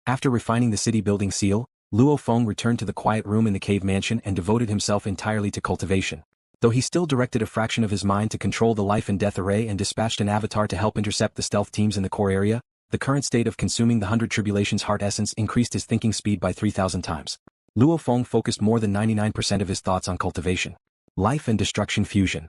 After refining the city-building seal, Luo Feng returned to the quiet room in the cave mansion and devoted himself entirely to cultivation. Though he still directed a fraction of his mind to control the life and death array and dispatched an avatar to help intercept the stealth teams in the core area, the current state of consuming the 100 Tribulations Heart Essence increased his thinking speed by 3,000 times. Luo Feng focused more than 99% of his thoughts on cultivation. Life and destruction fusion.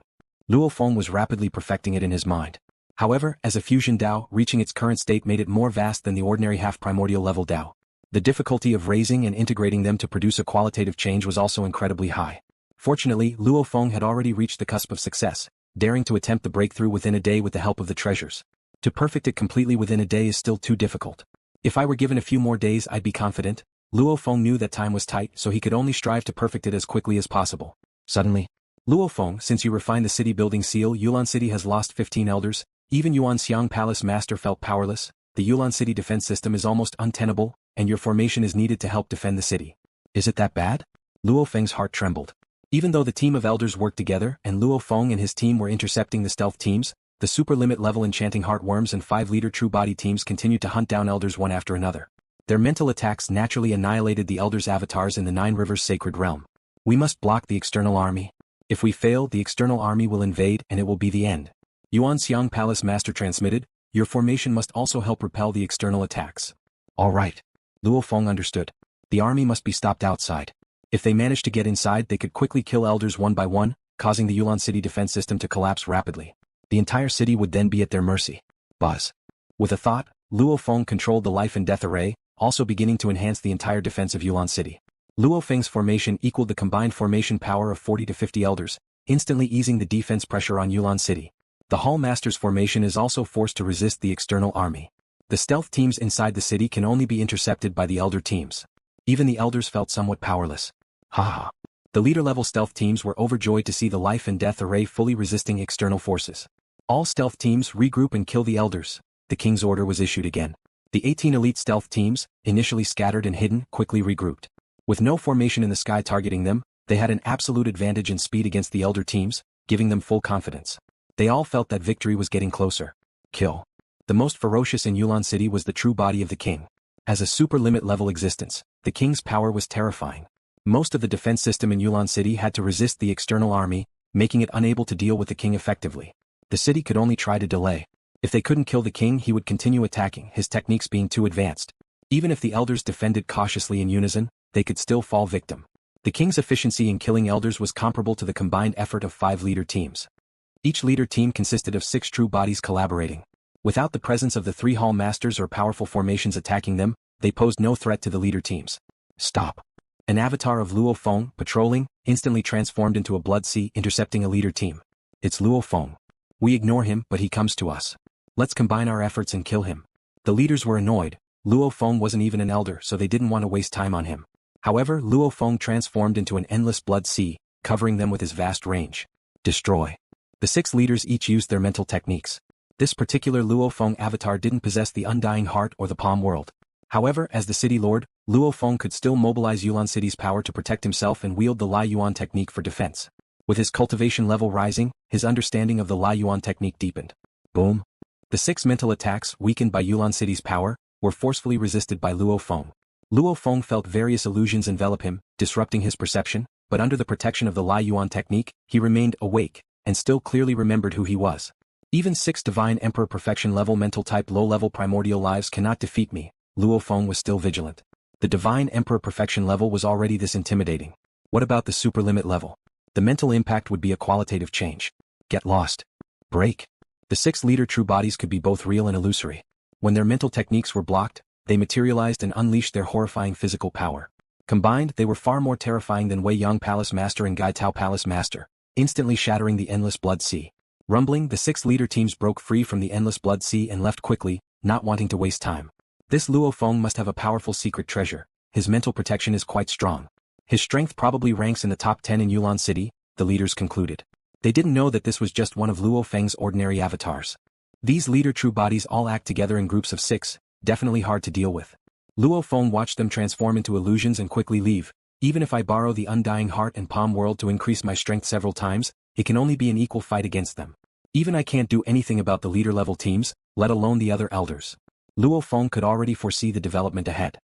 Luo Feng was rapidly perfecting it in his mind. However, as a fusion Dao, reaching its current state made it more vast than the ordinary half-primordial level Dao. The difficulty of raising and integrating them to produce a qualitative change was also incredibly high. Fortunately, Luo Feng had already reached the cusp of success, daring to attempt the breakthrough within a day with the help of the treasures. To perfect it completely within a day is still too difficult. If I were given a few more days I'd be confident. Luo Feng knew that time was tight, so he could only strive to perfect it as quickly as possible. Suddenly, Luo Feng, since you refined the city-building seal, Yulan City has lost 15 elders. Even Yuan Xiang Palace Master felt powerless. The Yulan City defense system is almost untenable, and your formation is needed to help defend the city. Is it that bad? Luo Feng's heart trembled. Even though the team of elders worked together and Luo Feng and his team were intercepting the stealth teams, the super limit level enchanting heartworms and 5-leader true body teams continued to hunt down elders one after another. Their mental attacks naturally annihilated the elders' avatars in the 9 Rivers Sacred Realm. We must block the external army. If we fail, the external army will invade and it will be the end. Yuan Xiang Palace Master transmitted, your formation must also help repel the external attacks. All right. Luo Feng understood. The army must be stopped outside. If they manage to get inside, they could quickly kill elders one by one, causing the Yulan City defense system to collapse rapidly. The entire city would then be at their mercy. Buzz. With a thought, Luo Feng controlled the life and death array, also beginning to enhance the entire defense of Yulan City. Luo Feng's formation equaled the combined formation power of 40 to 50 elders, instantly easing the defense pressure on Yulan City. The Hall Master's formation is also forced to resist the external army. The stealth teams inside the city can only be intercepted by the elder teams. Even the elders felt somewhat powerless. Haha. The leader-level stealth teams were overjoyed to see the life and death array fully resisting external forces. All stealth teams regroup and kill the elders. The king's order was issued again. The 18 elite stealth teams, initially scattered and hidden, quickly regrouped. With no formation in the sky targeting them, they had an absolute advantage in speed against the elder teams, giving them full confidence. They all felt that victory was getting closer. Kill. The most ferocious in Yulan City was the true body of the king. As a super limit level existence, the king's power was terrifying. Most of the defense system in Yulan City had to resist the external army, making it unable to deal with the king effectively. The city could only try to delay. If they couldn't kill the king, he would continue attacking, his techniques being too advanced. Even if the elders defended cautiously in unison, they could still fall victim. The king's efficiency in killing elders was comparable to the combined effort of 5 leader teams. Each leader team consisted of 6 true bodies collaborating. Without the presence of the 3 hall masters or powerful formations attacking them, they posed no threat to the leader teams. Stop. An avatar of Luo Feng, patrolling, instantly transformed into a blood sea intercepting a leader team. It's Luo Feng. We ignore him, but he comes to us. Let's combine our efforts and kill him. The leaders were annoyed. Luo Feng wasn't even an elder, so they didn't want to waste time on him. However, Luo Feng transformed into an endless blood sea, covering them with his vast range. Destroy. The 6 leaders each used their mental techniques. This particular Luo Feng avatar didn't possess the undying heart or the palm world. However, as the city lord, Luo Feng could still mobilize Yulan City's power to protect himself and wield the Lai Yuan technique for defense. With his cultivation level rising, his understanding of the Lai Yuan technique deepened. Boom. The 6 mental attacks, weakened by Yulan City's power, were forcefully resisted by Luo Feng. Luo Feng felt various illusions envelop him, disrupting his perception, but under the protection of the Lai Yuan technique, he remained awake, and still clearly remembered who he was. Even 6 Divine Emperor Perfection level mental type low-level primordial lives cannot defeat me. Luo Feng was still vigilant. The Divine Emperor Perfection level was already this intimidating. What about the super limit level? The mental impact would be a qualitative change. Get lost. Break. The 6 leader true bodies could be both real and illusory. When their mental techniques were blocked, they materialized and unleashed their horrifying physical power. Combined, they were far more terrifying than Wei Yang Palace Master and Gai Tao Palace Master, instantly shattering the endless blood sea. Rumbling, the 6 leader teams broke free from the endless blood sea and left quickly, not wanting to waste time. This Luo Feng must have a powerful secret treasure. His mental protection is quite strong. His strength probably ranks in the top 10 in Yulan City, the leaders concluded. They didn't know that this was just one of Luo Feng's ordinary avatars. These leader true bodies all act together in groups of 6, definitely hard to deal with. Luo Feng watched them transform into illusions and quickly leave. Even if I borrow the undying heart and palm world to increase my strength several times, it can only be an equal fight against them. Even I can't do anything about the leader level teams, let alone the other elders. Luo Feng could already foresee the development ahead.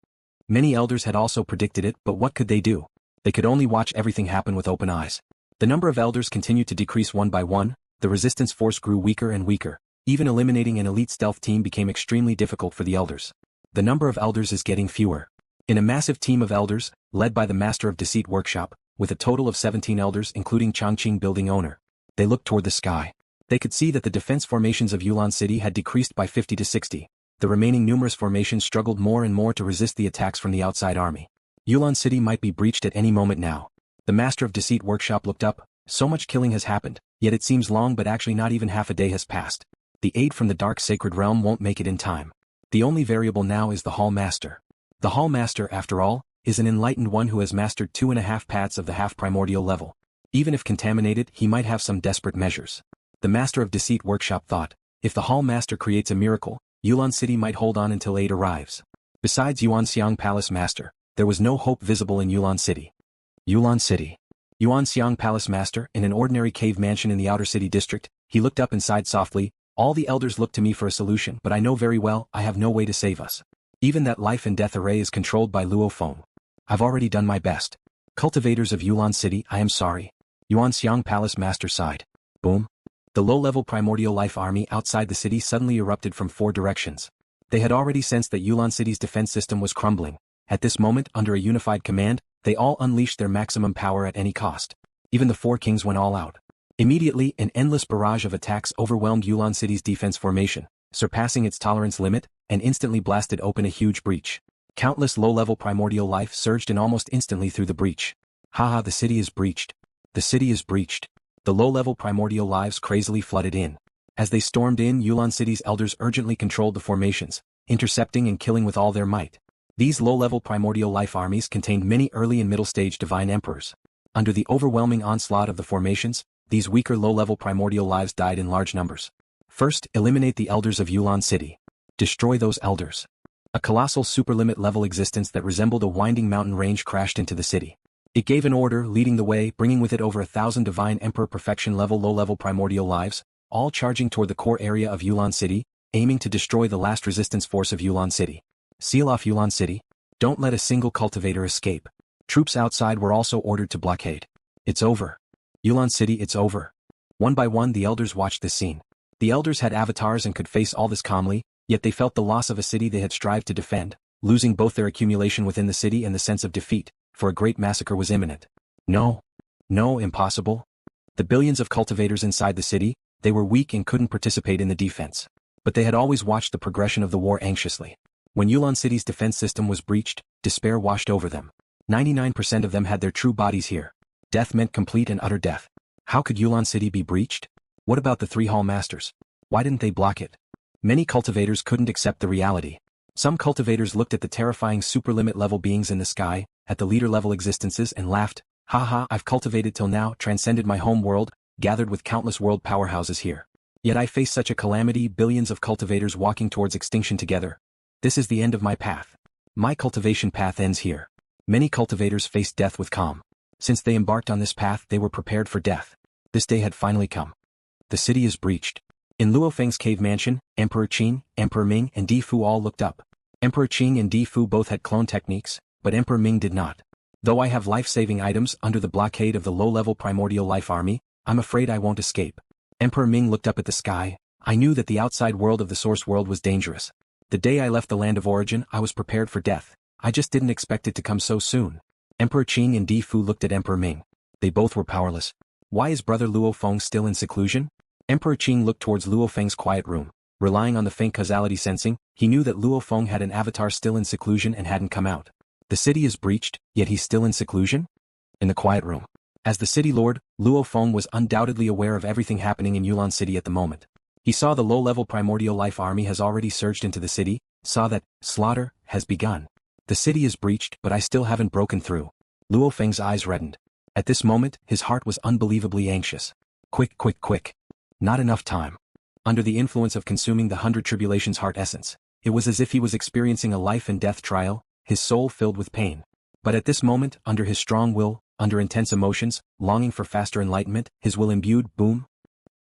Many elders had also predicted it, but what could they do? They could only watch everything happen with open eyes. The number of elders continued to decrease one by one, the resistance force grew weaker and weaker. Even eliminating an elite stealth team became extremely difficult for the elders. The number of elders is getting fewer. In a massive team of elders, led by the Master of Deceit Workshop, with a total of 17 elders including Changqing building owner, they looked toward the sky. They could see that the defense formations of Yulan City had decreased by 50 to 60. The remaining numerous formations struggled more and more to resist the attacks from the outside army. Yulan City might be breached at any moment now. The Master of Deceit Workshop looked up. So much killing has happened, yet it seems long, but actually not even half a day has passed. The aid from the Dark Sacred Realm won't make it in time. The only variable now is the Hall Master. The Hall Master, after all, is an enlightened one who has mastered 2.5 paths of the half-primordial level. Even if contaminated, he might have some desperate measures. The Master of Deceit Workshop thought, if the Hall Master creates a miracle, Yulan City might hold on until aid arrives. Besides Yuanxiang Palace Master, there was no hope visible in Yulan City. Yulan City. Yuanxiang Palace Master, in an ordinary cave mansion in the outer city district, he looked up and sighed softly. All the elders look to me for a solution, but I know very well I have no way to save us. Even that life and death array is controlled by Luo Feng. I've already done my best. Cultivators of Yulan City, I am sorry. Yuanxiang Palace Master sighed. Boom. The low-level primordial life army outside the city suddenly erupted from 4 directions. They had already sensed that Yulan City's defense system was crumbling. At this moment, under a unified command, they all unleashed their maximum power at any cost. Even the 4 kings went all out. Immediately, an endless barrage of attacks overwhelmed Yulan City's defense formation, surpassing its tolerance limit, and instantly blasted open a huge breach. Countless low-level primordial life surged in almost instantly through the breach. Haha, the city is breached. The city is breached. The low-level primordial lives crazily flooded in. As they stormed in, Yulan City's elders urgently controlled the formations, intercepting and killing with all their might. These low-level primordial life armies contained many early and middle-stage divine emperors. Under the overwhelming onslaught of the formations, these weaker low-level primordial lives died in large numbers. First, eliminate the elders of Yulan City. Destroy those elders. A colossal superlimit-level existence that resembled a winding mountain range crashed into the city. It gave an order, leading the way, bringing with it over 1,000 divine emperor perfection-level low-level primordial lives, all charging toward the core area of Yulan City, aiming to destroy the last resistance force of Yulan City. Seal off Yulan City. Don't let a single cultivator escape. Troops outside were also ordered to blockade. It's over. Yulan City, it's over. One by one the elders watched this scene. The elders had avatars and could face all this calmly, yet they felt the loss of a city they had strived to defend, losing both their accumulation within the city and the sense of defeat, for a great massacre was imminent. No. No, impossible. The billions of cultivators inside the city, they were weak and couldn't participate in the defense. But they had always watched the progression of the war anxiously. When Yulan City's defense system was breached, despair washed over them. 99% of them had their true bodies here. Death meant complete and utter death. How could Yulan City be breached? What about the 3 hall masters? Why didn't they block it? Many cultivators couldn't accept the reality. Some cultivators looked at the terrifying superlimit-level beings in the sky, at the leader-level existences and laughed. Haha, I've cultivated till now, transcended my home world, gathered with countless world powerhouses here. Yet I face such a calamity, billions of cultivators walking towards extinction together. This is the end of my path. My cultivation path ends here. Many cultivators faced death with calm. Since they embarked on this path, they were prepared for death. This day had finally come. The city is breached. In LuoFeng's cave mansion, Emperor Qing, Emperor Ming, and Di Fu all looked up. Emperor Qing and Di Fu both had clone techniques, but Emperor Ming did not. Though I have life-saving items under the blockade of the low-level primordial life army, I'm afraid I won't escape. Emperor Ming looked up at the sky. I knew that the outside world of the source world was dangerous. The day I left the land of origin, I was prepared for death. I just didn't expect it to come so soon. Emperor Qing and Di Fu looked at Emperor Ming. They both were powerless. Why is brother Luo Feng still in seclusion? Emperor Qing looked towards Luo Feng's quiet room. Relying on the faint causality sensing, he knew that Luo Feng had an avatar still in seclusion and hadn't come out. The city is breached, yet he's still in seclusion? In the quiet room. As the city lord, Luo Feng was undoubtedly aware of everything happening in Yulan City at the moment. He saw the low-level primordial life army has already surged into the city, saw that slaughter has begun. The city is breached, but I still haven't broken through. Luo Feng's eyes reddened. At this moment, his heart was unbelievably anxious. Quick, quick, quick. Not enough time. Under the influence of consuming the 100 Tribulations Heart Essence, it was as if he was experiencing a life and death trial, his soul filled with pain. But at this moment, under his strong will, under intense emotions, longing for faster enlightenment, his will imbued, boom.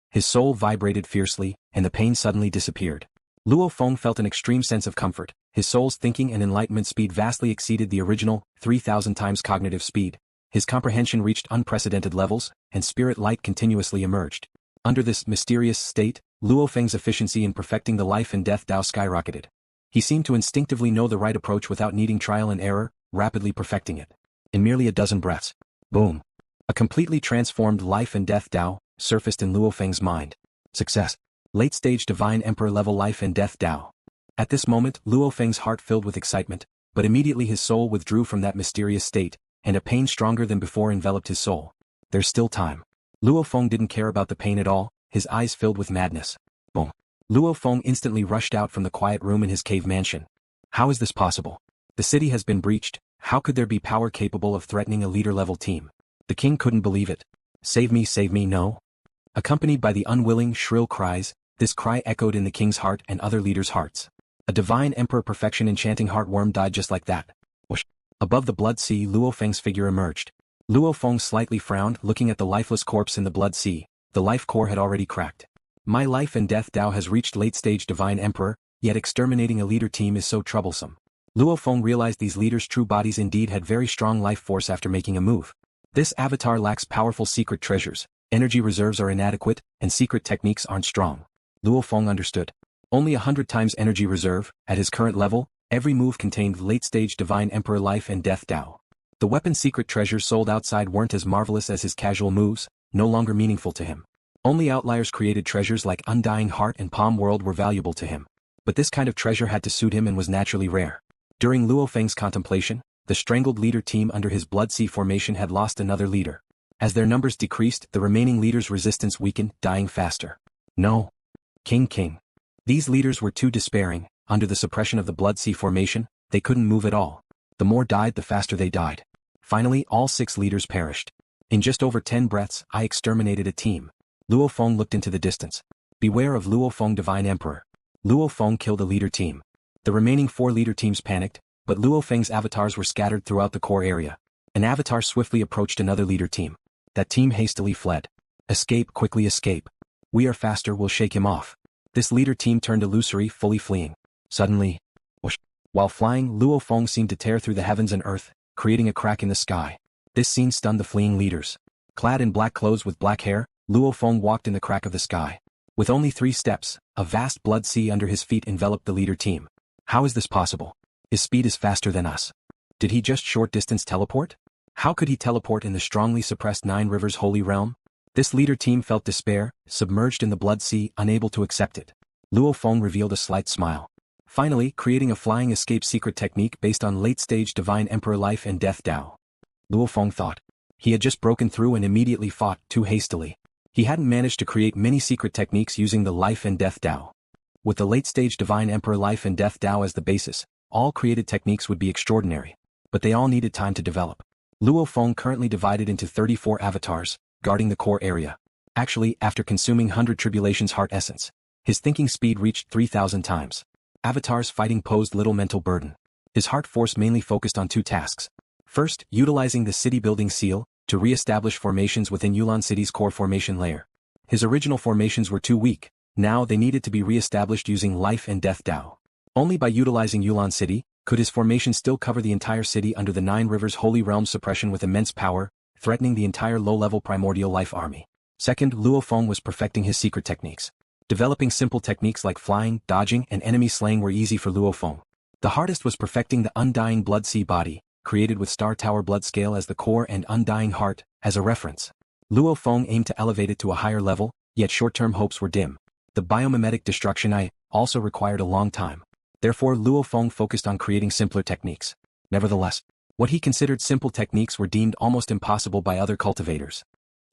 His soul vibrated fiercely, and the pain suddenly disappeared. Luo Feng felt an extreme sense of comfort, His soul's thinking and enlightenment speed vastly exceeded the original 3,000 times cognitive speed. His comprehension reached unprecedented levels, and spirit light continuously emerged. Under this mysterious state, Luo Feng's efficiency in perfecting the Life and Death Dao skyrocketed. He seemed to instinctively know the right approach without needing trial and error, rapidly perfecting it. In merely a dozen breaths, boom! A completely transformed Life and Death Dao surfaced in Luo Feng's mind. Success. Late-stage Divine Emperor level Life and Death Dao. At this moment, Luo Feng's heart filled with excitement, but immediately his soul withdrew from that mysterious state, and a pain stronger than before enveloped his soul. There's still time. Luo Feng didn't care about the pain at all, his eyes filled with madness. Boom. Luo Feng instantly rushed out from the quiet room in his cave mansion. How is this possible? The city has been breached. How could there be power capable of threatening a leader-level team? The king couldn't believe it. Save me, no. Accompanied by the unwilling, shrill cries, this cry echoed in the king's heart and other leaders' hearts. A divine emperor perfection enchanting heartworm died just like that. Whoosh. Above the blood sea, Luo Feng's figure emerged. Luo Feng slightly frowned, looking at the lifeless corpse in the blood sea. The life core had already cracked. My Life and Death Dao has reached late-stage divine emperor, yet exterminating a leader team is so troublesome. Luo Feng realized these leaders' true bodies indeed had very strong life force after making a move. This avatar lacks powerful secret treasures, energy reserves are inadequate, and secret techniques aren't strong. Luo Feng understood. Only 100 times energy reserve, at his current level, every move contained late-stage divine emperor Life and Death Dao. The weapon secret treasures sold outside weren't as marvelous as his casual moves, no longer meaningful to him. Only outliers created treasures like Undying Heart and Palm World were valuable to him. But this kind of treasure had to suit him and was naturally rare. During Luo Feng's contemplation, the strangled leader team under his Blood Sea formation had lost another leader. As their numbers decreased, the remaining leaders' resistance weakened, dying faster. No. King. These leaders were too despairing. Under the suppression of the Blood Sea formation, they couldn't move at all. The more died, the faster they died. Finally, all 6 leaders perished. In just over 10 breaths, I exterminated a team. Luo Feng looked into the distance. Beware of Luo Feng Divine Emperor. Luo Feng killed a leader team. The remaining 4 leader teams panicked, but Luo Feng's avatars were scattered throughout the core area. An avatar swiftly approached another leader team. That team hastily fled. Escape, quickly escape. We are faster, we'll shake him off. This leader team turned illusory, fully fleeing. Suddenly, whoosh. While flying, Luo Feng seemed to tear through the heavens and earth, creating a crack in the sky. This scene stunned the fleeing leaders. Clad in black clothes with black hair, Luo Feng walked in the crack of the sky. With only 3 steps, a vast blood sea under his feet enveloped the leader team. How is this possible? His speed is faster than us. Did he just short-distance teleport? How could he teleport in the strongly suppressed 9 Rivers Holy Realm? This leader team felt despair, submerged in the blood sea, unable to accept it. Luo Feng revealed a slight smile. Finally, creating a flying escape secret technique based on late-stage Divine Emperor Life and Death Dao. Luo Feng thought. He had just broken through and immediately fought too hastily. He hadn't managed to create many secret techniques using the Life and Death Dao. With the late-stage Divine Emperor Life and Death Dao as the basis, all created techniques would be extraordinary. But they all needed time to develop. Luo Feng currently divided into 34 avatars, guarding the core area. Actually, after consuming 100 Tribulations Heart Essence, his thinking speed reached 3,000 times. Avatars fighting posed little mental burden. His heart force mainly focused on 2 tasks. First, utilizing the city-building seal to re-establish formations within Yulan City's core formation layer. His original formations were too weak. Now they needed to be re-established using Life and Death Dao. Only by utilizing Yulan City could his formation still cover the entire city under the 9 Rivers Holy Realm suppression with immense power, threatening the entire low-level primordial life army. Second, Luo Feng was perfecting his secret techniques. Developing simple techniques like flying, dodging, and enemy slaying were easy for Luo Feng. The hardest was perfecting the Undying Blood Sea body, created with Star Tower Blood Scale as the core and Undying Heart as a reference. Luo Feng aimed to elevate it to a higher level, yet short-term hopes were dim. The biomimetic destruction also required a long time. Therefore, Luo Feng focused on creating simpler techniques. Nevertheless, what he considered simple techniques were deemed almost impossible by other cultivators.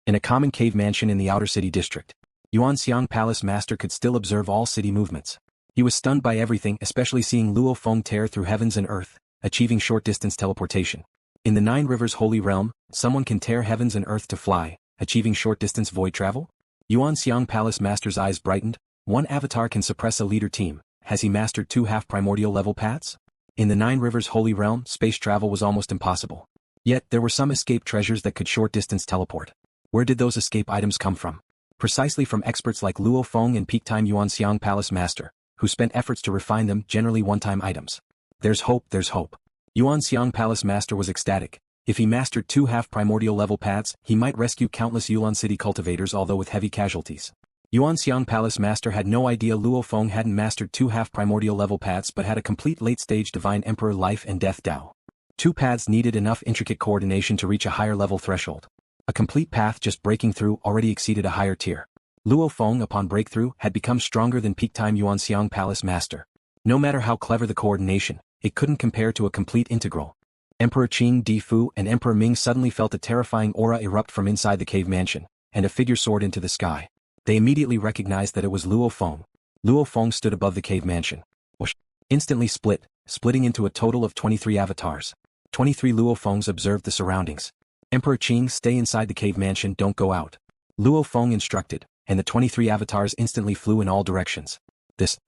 In a common cave mansion in the outer city district, Yuanxiang Palace Master could still observe all city movements. He was stunned by everything, especially seeing Luo Feng tear through heavens and earth, achieving short-distance teleportation. In the 9 Rivers Holy Realm, someone can tear heavens and earth to fly, achieving short-distance void travel? Yuanxiang Palace Master's eyes brightened. One avatar can suppress a leader team. Has he mastered 2 half-primordial level paths? In the 9 Rivers Holy Realm, space travel was almost impossible. Yet, there were some escape treasures that could short-distance teleport. Where did those escape items come from? Precisely from experts like Luo Feng and peak-time Yuanxiang Palace Master, who spent efforts to refine them, generally one-time items. There's hope, there's hope. Yuan Xiang Palace Master was ecstatic. If he mastered 2 half-primordial level paths, he might rescue countless Yulan City cultivators, although with heavy casualties. Yuan Xiang Palace Master had no idea Luo Feng hadn't mastered 2 half-primordial level paths but had a complete late-stage Divine Emperor Life and Death Dao. 2 paths needed enough intricate coordination to reach a higher level threshold. A complete path just breaking through already exceeded a higher tier. Luo Feng, upon breakthrough, had become stronger than peak-time Yuan Xiang Palace Master. No matter how clever the coordination, it couldn't compare to a complete integral. Emperor Qing Di Fu and Emperor Ming suddenly felt a terrifying aura erupt from inside the cave mansion, and a figure soared into the sky. They immediately recognized that it was Luo Feng. Luo Feng stood above the cave mansion. Whoosh! Instantly splitting into a total of 23 avatars. 23 Luo Fengs observed the surroundings. Emperor Qing, stay inside the cave mansion, don't go out. Luo Feng instructed, and the 23 avatars instantly flew in all directions. This.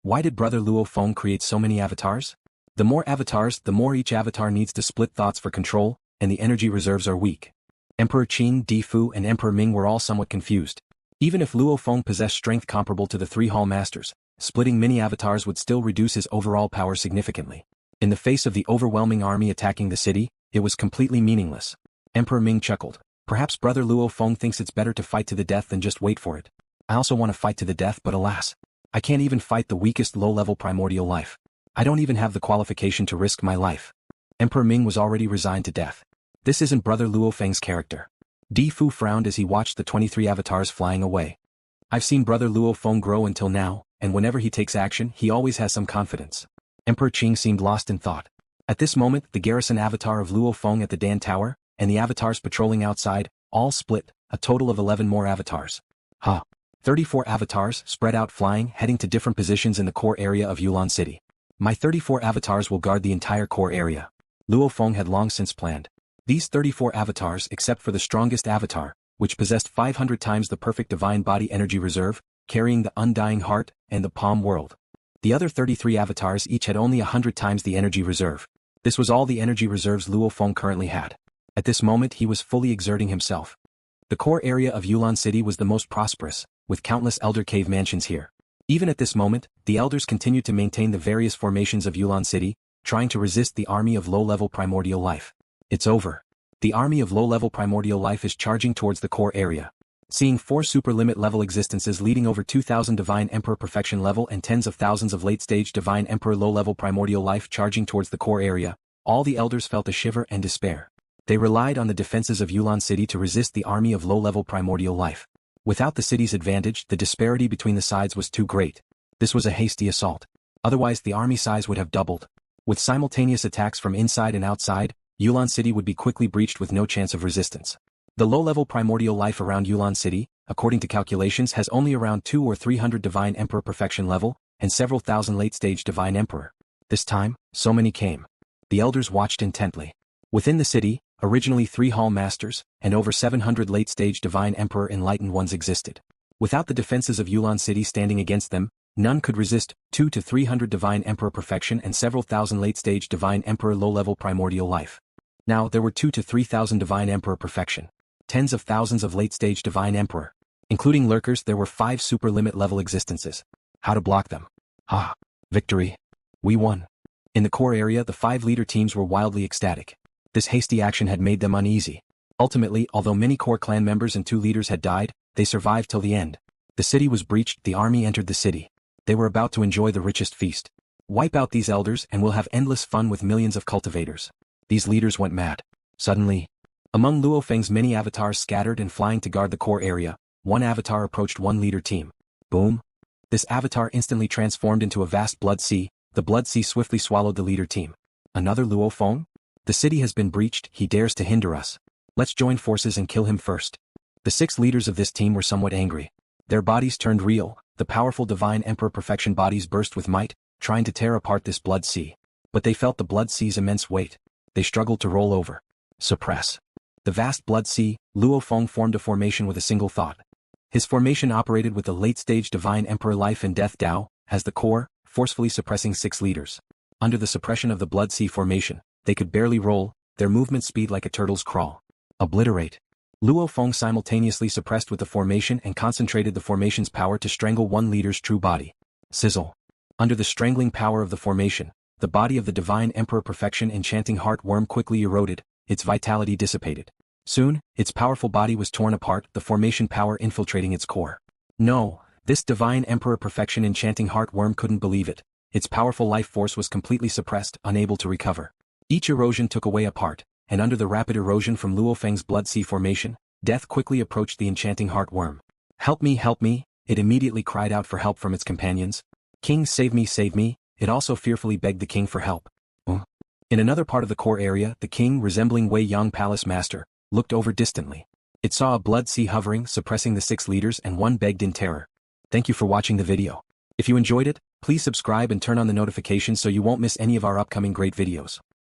Why did Brother Luo Feng create so many avatars? The more avatars, the more each avatar needs to split thoughts for control, and the energy reserves are weak. Emperor Qing Di Fu and Emperor Ming were all somewhat confused. Even if Luo Feng possessed strength comparable to the 3 Hall Masters, splitting many avatars would still reduce his overall power significantly. In the face of the overwhelming army attacking the city, it was completely meaningless. Emperor Ming chuckled. Perhaps Brother Luo Feng thinks it's better to fight to the death than just wait for it. I also want to fight to the death, but alas, I can't even fight the weakest low-level primordial life. I don't even have the qualification to risk my life. Emperor Ming was already resigned to death. This isn't Brother Luo Feng's character. Di Fu frowned as he watched the 23 avatars flying away. I've seen Brother Luo Feng grow until now, and whenever he takes action, he always has some confidence. Emperor Qing seemed lost in thought. At this moment, the garrison avatar of Luo Feng at the Dan Tower, and the avatars patrolling outside, all split, a total of 11 more avatars. 34 avatars, spread out flying, heading to different positions in the core area of Yulan City. My 34 avatars will guard the entire core area. Luo Feng had long since planned. These 34 avatars, except for the strongest avatar, which possessed 500 times the perfect divine body energy reserve, carrying the undying heart, and the palm world. The other 33 avatars each had only 100 times the energy reserve. This was all the energy reserves Luo Feng currently had. At this moment he was fully exerting himself. The core area of Yulan City was the most prosperous, with countless elder cave mansions here. Even at this moment, the elders continued to maintain the various formations of Yulan City, trying to resist the army of low-level primordial life. It's over. The army of low-level primordial life is charging towards the core area. Seeing 4 super-limit level existences leading over 2,000 Divine Emperor perfection level and tens of thousands of late-stage Divine Emperor low-level primordial life charging towards the core area, all the elders felt a shiver and despair. They relied on the defenses of Yulan City to resist the army of low-level primordial life. Without the city's advantage, the disparity between the sides was too great. This was a hasty assault. Otherwise the army size would have doubled. With simultaneous attacks from inside and outside, Yulan City would be quickly breached with no chance of resistance. The low-level primordial life around Yulan City, according to calculations, has only around 200 or 300 Divine Emperor perfection level, and several thousand late-stage Divine Emperor. This time, so many came. The elders watched intently. Within the city, originally 3 Hall Masters, and over 700 late-stage Divine Emperor Enlightened Ones existed. Without the defenses of Yulan City standing against them, none could resist 200 to 300 Divine Emperor perfection and several thousand late-stage Divine Emperor low-level primordial life. Now there were 2,000 to 3,000 Divine Emperor perfection. Tens of thousands of late-stage Divine Emperor. Including lurkers, there were 5 super-limit level existences. How to block them? Victory. We won. In the core area, the 5 leader teams were wildly ecstatic. This hasty action had made them uneasy. Ultimately, although many core clan members and 2 leaders had died, they survived till the end. The city was breached, the army entered the city. They were about to enjoy the richest feast. Wipe out these elders and we'll have endless fun with millions of cultivators. These leaders went mad. Suddenly, among LuoFeng's many avatars scattered and flying to guard the core area, one avatar approached one leader team. Boom! This avatar instantly transformed into a vast blood sea. The blood sea swiftly swallowed the leader team. Another Luo Feng? The city has been breached, he dares to hinder us. Let's join forces and kill him first. The 6 leaders of this team were somewhat angry. Their bodies turned real, the powerful Divine Emperor perfection bodies burst with might, trying to tear apart this blood sea. But they felt the blood sea's immense weight. They struggled to roll over. Suppress. The vast blood sea, Luo Feng formed a formation with a single thought. His formation operated with the late-stage Divine Emperor Life and Death Dao as the core, forcefully suppressing 6 leaders. Under the suppression of the blood sea formation, they could barely roll, their movement speed like a turtle's crawl. Obliterate. Luo Feng simultaneously suppressed with the formation and concentrated the formation's power to strangle one leader's true body. Sizzle. Under the strangling power of the formation, The body of the divine Emperor Perfection Enchanting Heart Worm quickly eroded, its vitality dissipated. Soon, its powerful body was torn apart, the formation power infiltrating its core. No, this divine Emperor Perfection Enchanting Heart Worm couldn't believe it. Its powerful life force was completely suppressed, unable to recover. Each erosion took away a part, and under the rapid erosion from Luo Feng's Blood Sea formation, death quickly approached the Enchanting Heart Worm. Help me, it immediately cried out for help from its companions. King, save me, it also fearfully begged the king for help. In another part of the core area, the king, resembling Wei Yang Palace Master, looked over distantly. It saw a blood sea hovering, suppressing the 6 leaders, and one begged in terror. Thank you for watching the video. If you enjoyed it, please subscribe and turn on the notifications so you won't miss any of our upcoming great videos.